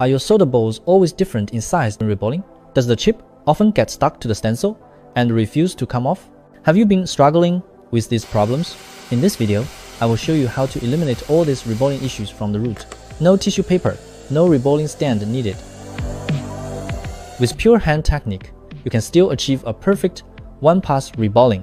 Are your solder balls always different in size when reballing? Does the chip often get stuck to the stencil and refuse to come off? Have you been struggling with these problems? In this video, I will show you how to eliminate all these reballing issues from the root. No tissue paper, no reballing stand needed. With pure hand technique, you can still achieve a perfect one-pass reballing.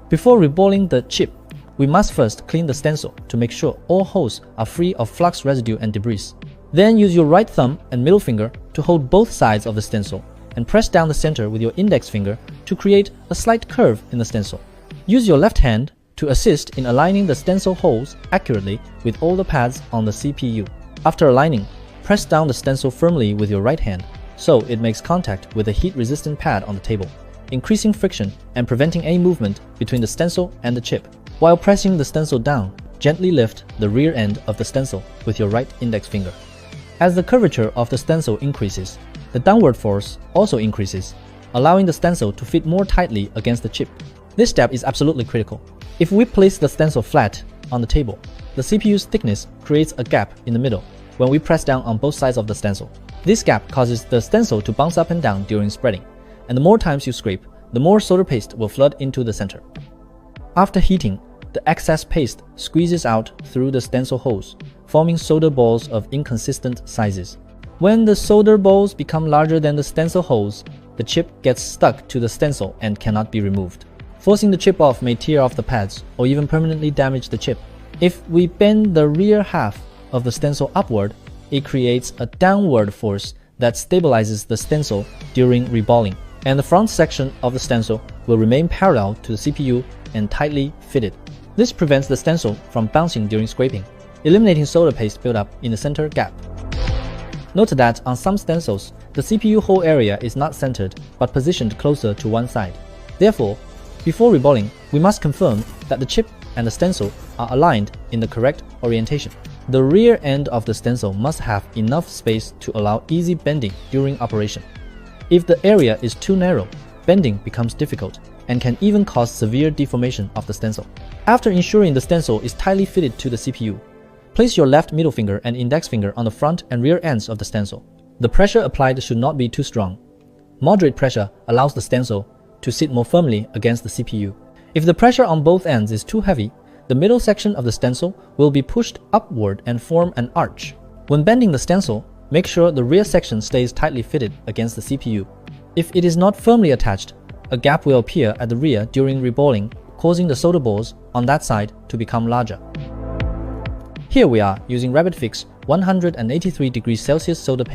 Before reballing the chip, we must first clean the stencil to make sure all holes are free of flux residue and debris. Then use your right thumb and middle finger to hold both sides of the stencil and press down the center with your index finger to create a slight curve in the stencil. Use your left hand to assist in aligning the stencil holes accurately with all the pads on the CPU. After aligning, press down the stencil firmly with your right hand so it makes contact with the heat-resistant pad on the table, increasing friction and preventing any movement between the stencil and the chip. While pressing the stencil down, gently lift the rear end of the stencil with your right index finger. As the curvature of the stencil increases, the downward force also increases, allowing the stencil to fit more tightly against the chip. This step is absolutely critical. If we place the stencil flat on the table, the CPU's thickness creates a gap in the middle when we press down on both sides of the stencil. This gap causes the stencil to bounce up and down during spreading, and the more times you scrape, the more solder paste will flood into the center. After heating, the excess paste squeezes out through the stencil holes, forming solder balls of inconsistent sizes. When the solder balls become larger than the stencil holes, the chip gets stuck to the stencil and cannot be removed. Forcing the chip off may tear off the pads or even permanently damage the chip. If we bend the rear half of the stencil upward, it creates a downward force that stabilizes the stencil during reballing, and the front section of the stencil will remain parallel to the CPU and tightly fitted. This prevents the stencil from bouncing during scraping, eliminating solder paste buildup in the center gap. Note that on some stencils, the CPU hole area is not centered but positioned closer to one side. Therefore, before reballing, we must confirm that the chip and the stencil are aligned in the correct orientation. The rear end of the stencil must have enough space to allow easy bending during operation. If the area is too narrow, bending becomes difficult and can even cause severe deformation of the stencil. After ensuring the stencil is tightly fitted to the CPU, place your left middle finger and index finger on the front and rear ends of the stencil. The pressure applied should not be too strong. Moderate pressure allows the stencil to sit more firmly against the CPU. If the pressure on both ends is too heavy, the middle section of the stencil will be pushed upward and form an arch. When bending the stencil, make sure the rear section stays tightly fitted against the CPU. If it is not firmly attached, a gap will appear at the rear during reballing, causing the solder balls on that side to become larger. Here we are using Rapid Fix 183 degrees Celsius solder paste.